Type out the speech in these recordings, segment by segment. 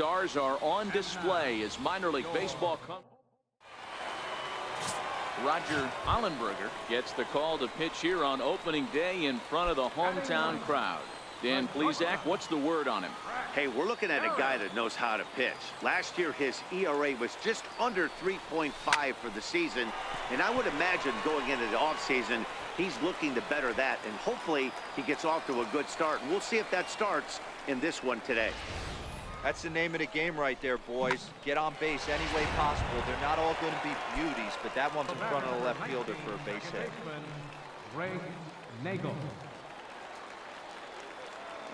stars are on display as minor league baseball comes. Roger Hollenberger gets the call to pitch here on opening day in front of the hometown crowd. Dan Plesac, what's the word on him? Hey, we're looking at a guy that knows how to pitch. Last year, his ERA was just under 3.5 for the season, and I would imagine going into the offseason, he's looking to better that, and hopefully he gets off to a good start. And we'll see if that starts in this one today. That's the name of the game right there, boys. Get on base any way possible. They're not all going to be beauties, but that one's in front of the left fielder for a base hit.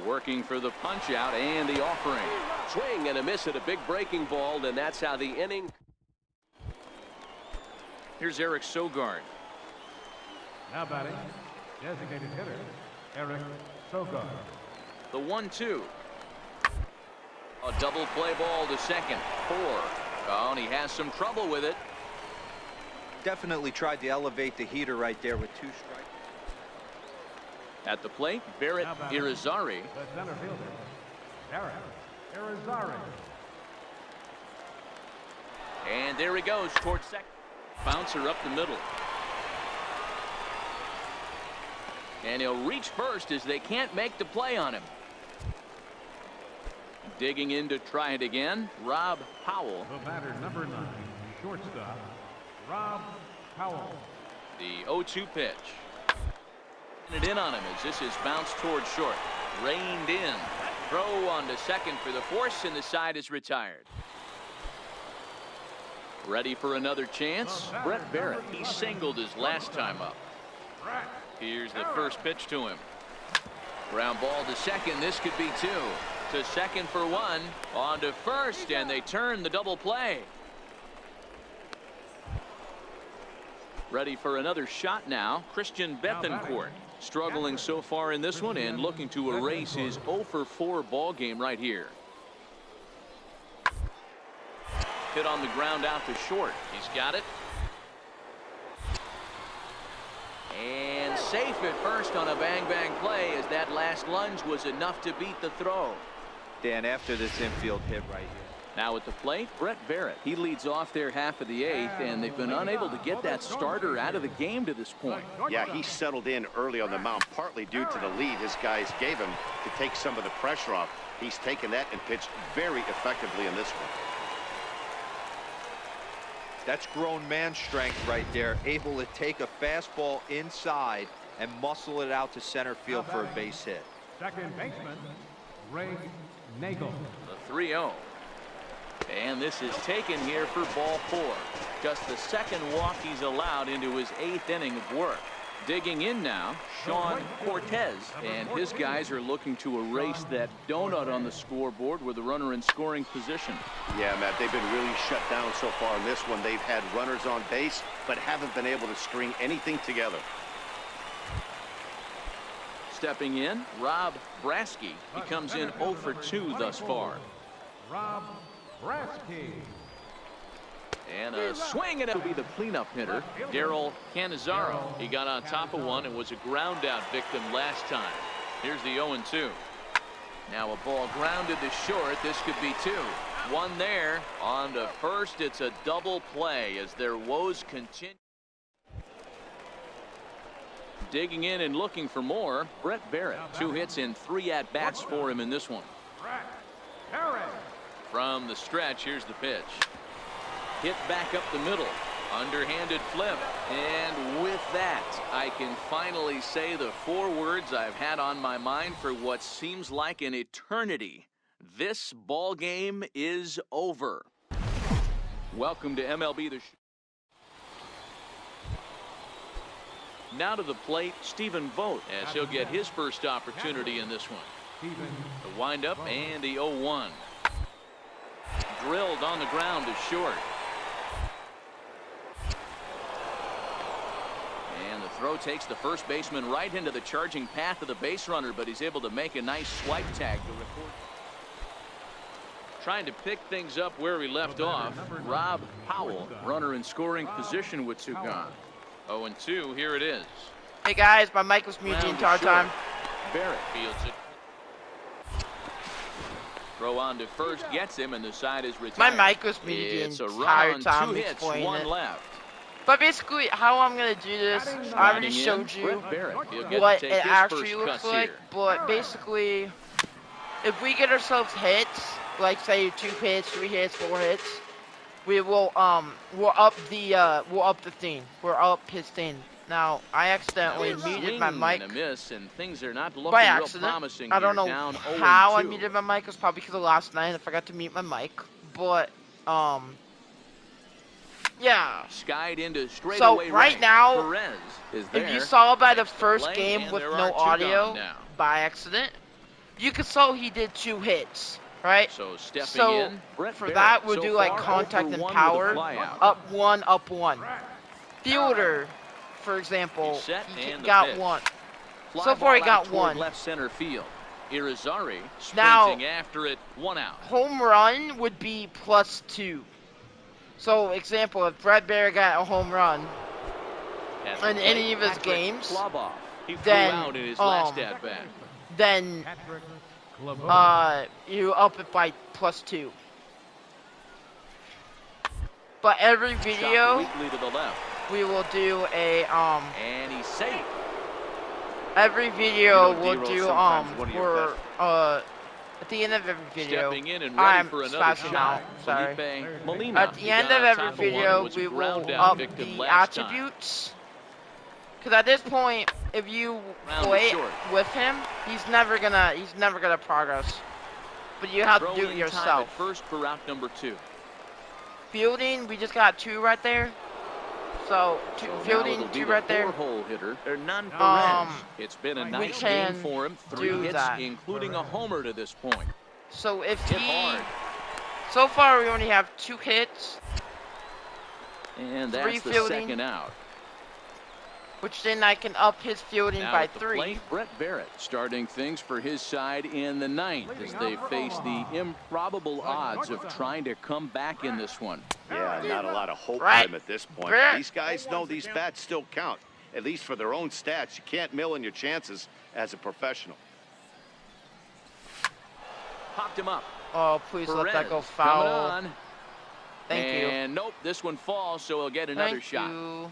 Working for the punch out and the offering. Swing and a miss at a big breaking ball, and that's how the inning. Here's Eric Sogard. Now batting, designated hitter, Eric Sogard. The 1-2. A double play ball to second. 4. Oh, and he has some trouble with it. Definitely tried to elevate the heater right there with 2 strikes. At the plate, Barrett Irizarry. The center fielder, Barrett Irizarry. And there he goes towards second. Bouncer up the middle. And he'll reach first as they can't make the play on him. Digging in to try it again, Rob Powell. The batter, number 9, shortstop, Rob Powell. The 0-2 pitch. It in on him as this is bounced towards short. Reined in. Throw on to second for the force, and the side is retired. Ready for another chance? Brett Barrett. He singled his last time up. Here's the first pitch to him. Ground ball to second. This could be 2. To second for 1. On to first, and they turn the double play. Ready for another shot now. Christian Bethancourt. Struggling so far in this one and looking to erase his 0-for-4 ball game right here. Hit on the ground out to short. He's got it. And safe at first on a bang-bang play as that last lunge was enough to beat the throw. Dan, after this infield hit right here. Now at the plate, Brett Barrett. He leads off their half of the 8th, and they've been unable to get that starter out of the game to this point. Yeah, he settled in early on the mound, partly due to the lead his guys gave him to take some of the pressure off. He's taken that and pitched very effectively in this one. That's grown man strength right there, able to take a fastball inside and muscle it out to center field for a base hit. Second baseman, Ray Nagel. The 3-0. And this is taken here for ball 4. Just the second walk he's allowed into his 8th inning of work. Digging in now, Sean Cortez, and his guys are looking to erase that donut on the scoreboard with a runner in scoring position. Yeah, Matt, they've been really shut down so far in this one. They've had runners on base, but haven't been able to string anything together. Stepping in, Rob Brasky. He comes in 0 for 2 thus far. Rob Brasky. And a swing, and it'll be the cleanup hitter, Daryl Canizaro. He got on top of one and was a ground out victim last time. Here's the 0-2. Now a ball grounded to short. This could be 2. 1 there. On to first. It's a double play as their woes continue. Digging in and looking for more, Brett Barrett. 2 hits and 3 at-bats for him in this one. From the stretch, here's the pitch. Hit back up the middle. Underhanded flip. And with that, I can finally say the 4 words I've had on my mind for what seems like an eternity. This ball game is over. Welcome to MLB The Show. Now to the plate, Stephen Vogt, as he'll get his first opportunity in this one. The windup and the 0-1. Drilled on the ground to short. And the throw takes the first baseman right into the charging path of the base runner, but he's able to make a nice swipe tag to record. Trying to pick things up where we left off, Rob Powell, runner in scoring position with 2 gone. 0-2, here it is. Hey guys, my mic was muted the entire time. Barrett fields it. Throw on to first gets him, and the side is My retired. mic was muted It's the a run entire on time 2 hits, explaining 1 it. left. But basically, how I'm gonna do this, I already showed you Brett Barrett. He'll get what to it take his actually first looks cuts like. here. But basically, if we get ourselves hits, like say 2 hits, 3 hits, 4 hits, we will we'll up the thing. We'll up his thing. Now I accidentally muted my mic And a miss, and things are not looking by real accident. promising I don't here. know Down how I 0-2. muted my mic. It was probably because of last night. I forgot to mute my mic. But yeah. Skied into So straightaway right now, Perez is there. if you saw by the Makes first play, game and with there no are 2 audio gone now. by accident, you could saw he did 2 hits, right? So stepping So in, Brett for Barrett. that, we'll So do like far, contact 0 and for 1 power, with a flyout. up 1, up 1. Fielder, for example, He's set, he and the got pitch. 1. Fly So far, he ball got out toward 1. left center field. Irizarry Now, sprinting after it, 1 out. Home run would be +2. So, example, if Brett Barrett got a home run in any of his games, He flew then out in his last at bat. then Patrick Clavone. you up it by +2. But every video Weakly to the left, we will do a and he's safe. every video we'll D-Roll, do sometimes one of your at the end of every video Stepping in and ready I'm for another spazzing shot. out, sorry. Felipe Molina. At the He end got of on every top of one video and was a we will ground down up victim the last time. attributes. Because at this point, if you Round play is short. with him, he's never gonna progress. But you have to do Throwing it time yourself. at first for route number 2. Fielding, we just got 2 right there. So, So now fielding, it'll be 2 the right there. 4-hole hitter, Hernan Perez. It's It's been a we nice can game for him. 3 do hits, that. including a homer to this point. So if Hit he, hard. so far we only have 2 hits, And 3 that's the fielding. 2nd out. which then I can up his fielding Now by at the 3. plate, Brett Barrett starting things for his side in the 9th as they face the improbable odds of trying to come back in this one. Yeah, not a lot of hope Right. for him at this point. Brett. These guys know these bats still count, at least for their own stats. You can't mill in your chances as a professional. Popped him up. Oh, please let that go Perez foul. coming on. Thank you. And nope, this one falls, so he'll get another Thank shot. you.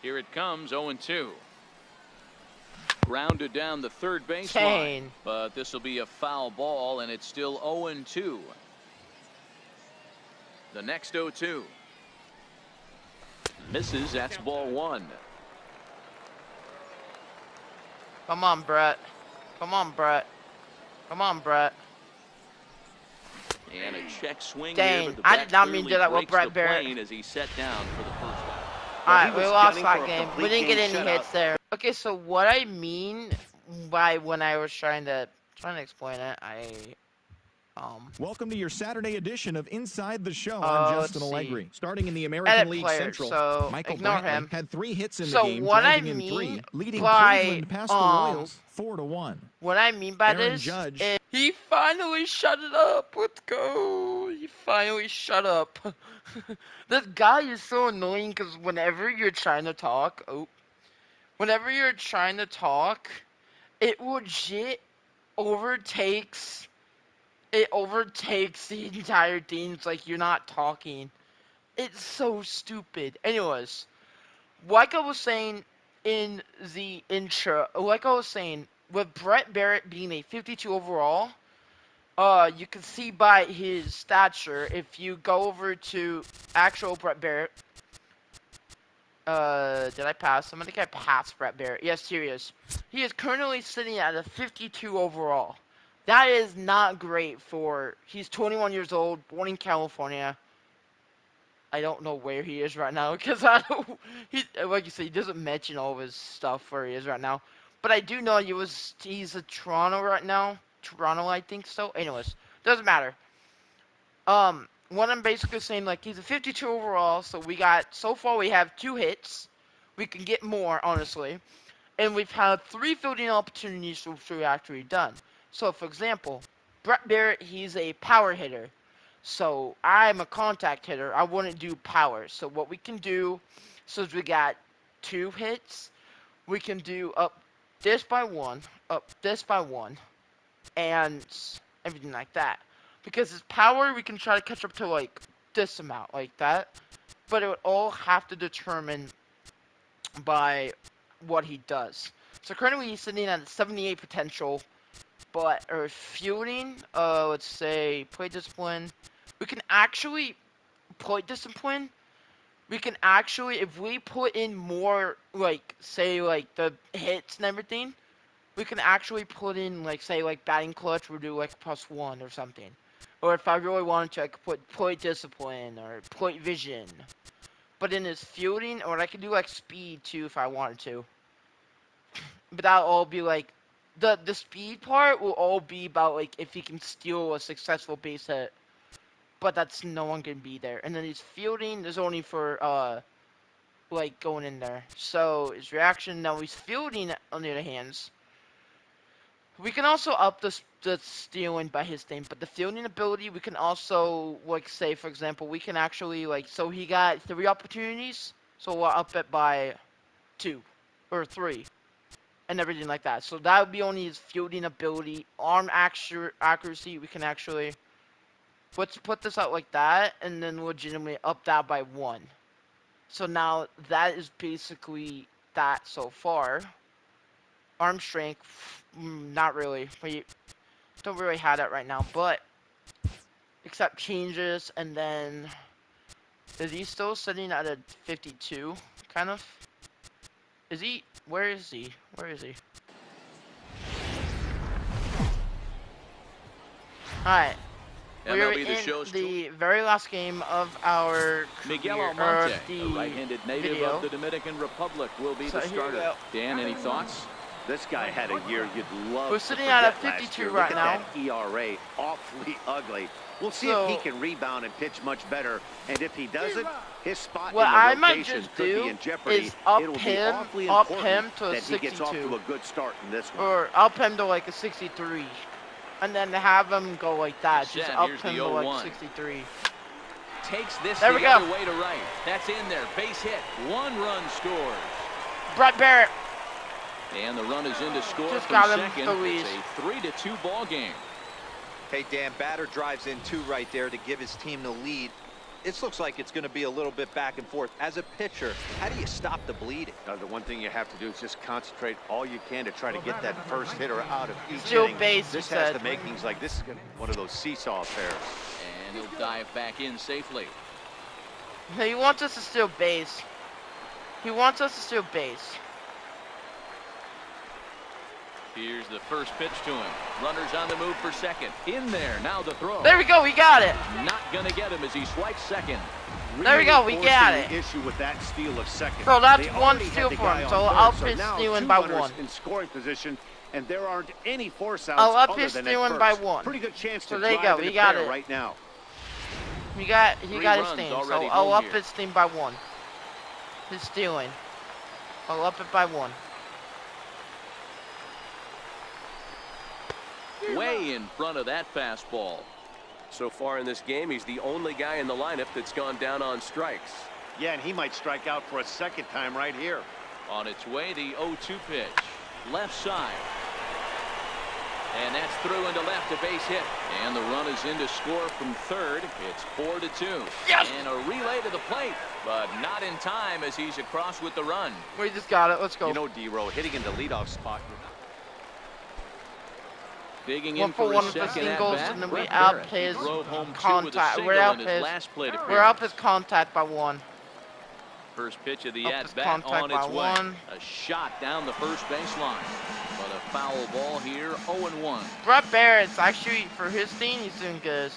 Here it comes, 0-2. Grounded down the third baseline. Kane. But this will be a foul ball, and it's still 0-2. The next 0-2. Misses, that's ball 1. Come on, Brett. Come on, Brett. Come on, Brett. And a check swing Dang, here, but the I bat did not mean to clearly do that with breaks Brett the Barrett. plane as he set down for the first one. Alright, he we was lost gunning that for a game. We complete didn't get game any shutout. hits there. Okay, so what I mean by when I was trying to explain it, Welcome to your Saturday edition of Inside the Show. let's I'm Justin see. Allegri. Starting in the American Edit League player, Central, so Michael ignore Brantley him. had 3 hits in So the game, what I driving in mean 3, leading by, Cleveland past the Royals 4-1. what I mean by Aaron this Judge. is he finally shut it up. Let's go. He finally shut up. This guy is so annoying because whenever you're trying to talk, it legit overtakes the entire thing. It's like you're not talking. It's so stupid. Anyways, like I was saying in the intro, with Brett Barrett being a 52 overall, you can see by his stature, if you go over to actual Brett Barrett, did I pass him? I think I passed Brett Barrett. Yes, here he is. He is currently sitting at a 52 overall. That is not great he's 21 years old, born in California. I don't know where he is right now, because like you said, he doesn't mention all of his stuff where he is right now. But I do know he's in Toronto right now. Toronto, I think so. Anyways, doesn't matter. What I'm basically saying, like, he's a 52 overall, so far we have 2 hits. We can get more, honestly. And we've had 3 fielding opportunities which we've actually done. So, for example, Brett Barrett, he's a power hitter. So, I'm a contact hitter. I wouldn't do power. So, what we can do, since we got 2 hits, we can do up this by 1, and everything like that. Because his power, we can try to catch up to like this amount, like that. But it would all have to determine by what he does. So currently he's sitting at 78 potential, but or fielding, let's say plate discipline. We can actually plate discipline. We can actually, if we put in more, like say like the hits and everything, we can actually put in like say like batting clutch. We'll do like +1 or something. Or if I really wanted to, I could put plate discipline or plate vision. But in his fielding, or I could do like speed too if I wanted to. But that'll all be like, the speed part will all be about like if he can steal a successful base hit. But that's no one can be there. And then his fielding is only for like going in there. So his reaction, now he's fielding on the other hands. We can also up the stealing by his thing, but the fielding ability, we can also, like, say, for example, we can actually, like, so he got 3 opportunities, so we'll up it by 2 or 3 and everything like that. So that would be only his fielding ability. Arm accuracy, we can actually, let's put this out like that, and then legitimately up that by 1. So now that is basically that so far. Arm strength, not really. We don't really have that right now, but except changes, and then is he still sitting at a 52? Kind of. Is he? Where is he? Where is he? All right. We're MLB The in Show's the very last game of our Miguel career, Almonte, the a right-handed native video. of the Dominican Republic, will be So the here we starter. go. Dan, any thoughts? This guy had a year you'd love We're to sitting at a forget last 52 year. right Look now. at that ERA, awfully ugly. We'll see So- if he can rebound and pitch much better. And if he doesn't, his spot What in the I might rotation just could be do in jeopardy. is up It'll be him- awfully up important him to a that he gets off 62. to a good start in this one. Or up him to like a 63. And then have him go like that. Just Set, up here's him the to like 0-1. 63. Takes this There the we go. other way to right. That's in there. Base hit. 1 run scores. Brett Barrett. And the run is in to score Just from got him second. the lead. It's a 3-2 ball game. Hey, Dan, batter drives in 2 right there to give his team the lead. This looks like it's going to be a little bit back and forth. As a pitcher, how do you stop the bleeding? The one thing you have to do is just concentrate all you can to try to get that first hitter out of each Steal inning. base, This he has said. the makings like this is one of those seesaw affairs. And he'll dive back in safely. He wants us to steal base. He wants us to steal base. Here's the first pitch to him. Runners on the move for second. In there. Now the throw. There we go. We got it. Not going to get him as he swipes second. There we go, we Forcing got the it. issue with that steal of second. So that's They one already had steal the for guy him, on so third, I'll so pitch now stealing 2 by runners 1. in scoring position, and there aren't any force outs I'll up other his than stealing at by first. 1. Pretty good chance So to there you drive go, in we a got pair it. right now. He 3 got his runs thing, so already I'll home up here. his thing by 1. His stealing. I'll up it by 1. Way in front of that fastball. So far in this game, he's the only guy in the lineup that's gone down on strikes. Yeah, and he might strike out for a second time right here. On its way, the 0-2 pitch. Left side. And that's through into left, a base hit. And the run is in to score from third. It's 4-2. Yes! And a relay to the plate, but not in time as he's across with the run. We just got it. Let's go. You know, D-Row, hitting in the leadoff spot. Digging 1 in for for 1 a with the second singles, at bat. and then we Brett up Barrett. his He drove home 2 with a contact. single We're up in his his. last plate appearance. We're up his contact by 1. First pitch of the Up his at-bat contact on by its way. 1. A shot down the first baseline. But a foul ball here, 0-1. Brett Barrett's actually, for his thing, he's doing good.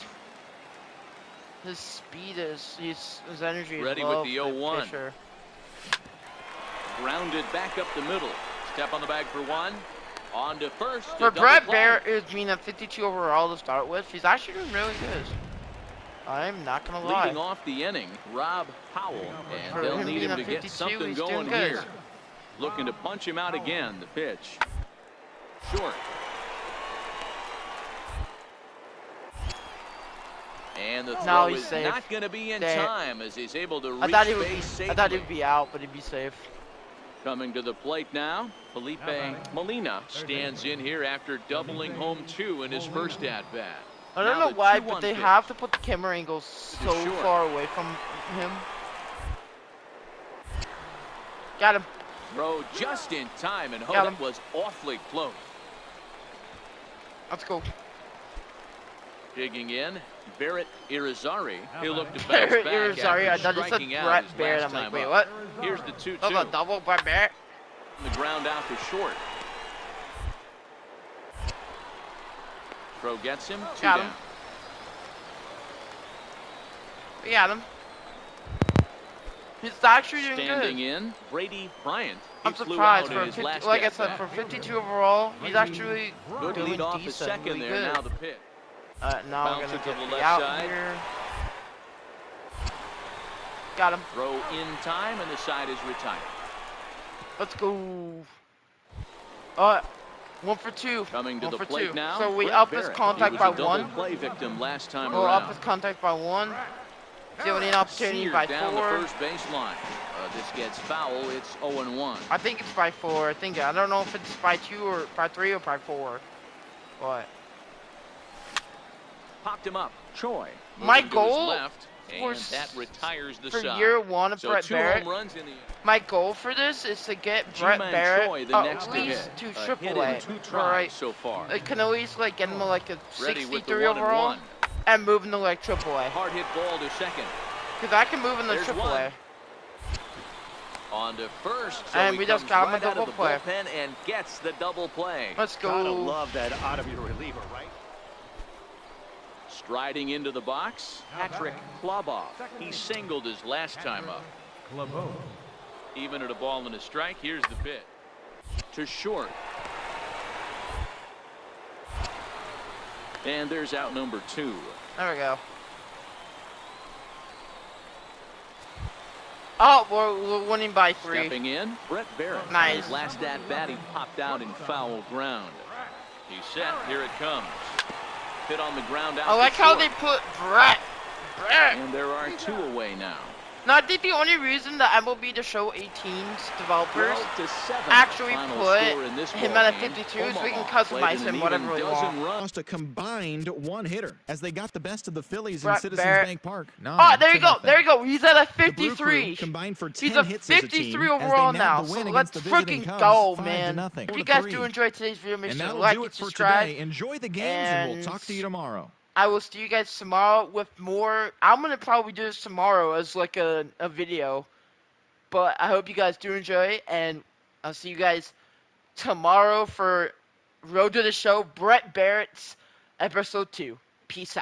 His speed is, his energy is Ready low with the for 0-1. pitcher. Grounded back up the middle. Step on the bag for 1. On to first. a For double Brett play. Barrett is being a 52 overall to start with. He's actually doing really good. I'm not gonna lie. Leading off the inning, Rob Howell. And For they'll him need being him a to get 52, something he's going doing good. here. Looking to punch him out again. The pitch. Short. And the No, throw he's is safe. not going to be in Damn. time as he's able to I reach thought he would base be. I thought safely. he'd be out, but he'd be safe. Coming to the plate now, Felipe Molina stands in here after doubling home 2 in his first at-bat. I don't Now know the why, 2-1 but they pitch. have to put the camera angles so short. far away from him. Got him. Throw just in time, and Got that him. was awfully close. Let's go. Digging in, Barrett Irizarry. He'll look to bounce Barrett back Irizarry. I after thought you said striking out Brett his Barrett. last I'm like, time wait, up. what? Here's the 2-2. That was a double Brett Barrett. The ground out to short. Throw gets him. 2 Got down. him. We got him. He's actually doing Standing good. in, Brady Bryant. He I'm flew surprised out for in his 50, last like I at said, bat. for 52 overall, he's actually Good doing lead off the decent, second really there. good. Now the pitch. Now we're Bounce gonna it to get the the left out side. here. Got him. Throw in time, and the side is retired. Let's go. 1 for 2. Coming to 1 the for plate 2. now. So we Brett up his Barrett. contact He by was a double 1. play victim last time We'll around. up his contact by 1. Giving an opportunity Seared by down 4. the first baseline. This gets foul. It's 0-1. I think it's by 4. I don't know if it's by 2 or by 3 or by 4. But Popped him up. Choi. My moving to his goal left, for and that retires the for side. year 1 of So Brett 2 Barrett, home runs in the my goal for this is to get Brett G-Man Barrett Choi, the next at to least hit. to A triple hit in A. 2 tries Right. so far. I can at least like get him like a Ready with the 63 overall 1-1. and move him to like triple A. Hard hit ball to second. Because I can move him to There's triple one. A. On to first. So And he we just comes got him a right out of double the play. bullpen and gets the double play. Let's Gotta go. love that out of your reliever, right? Striding into the box, Patrick Kloboff. He singled his last time up. Clubhouse. Even at a ball and a strike, here's the pitch. To short. And there's out number 2. There we go. Oh, we're winning by 3. Stepping in, Brett Barrett. Nice. His last at bat, he popped out in foul ground. He's set. Here it comes. Hit on the ground out. I like to how short. they put Brett. And there are 2 away now. No, I think the only reason the MLB to show 18's developers 12-7, actually final put score in this him ball at a game. 52 so we can Omaha customize played in him an whatever even we dozen want. runs. Lost a combined 1 hitter as they got the best of the Phillies in Brett Citizens Barrett. Bank Park. Oh, there you go. There you go. He's at a The Brew Crew 53. combined for 10 He's a hits as a 53 team overall as they now. nabbed the So win let's against the visiting freaking Cubs, go, 5-0. man. If you guys do enjoy today's video, make And sure to that'll like do and it for subscribe. today. Enjoy the games, and we'll And talk to you tomorrow. I will see you guys tomorrow with more. I'm going to probably do this tomorrow as like a video. But I hope you guys do enjoy it. And I'll see you guys tomorrow for Road to the Show, Brett Barrett's episode 2. Peace out.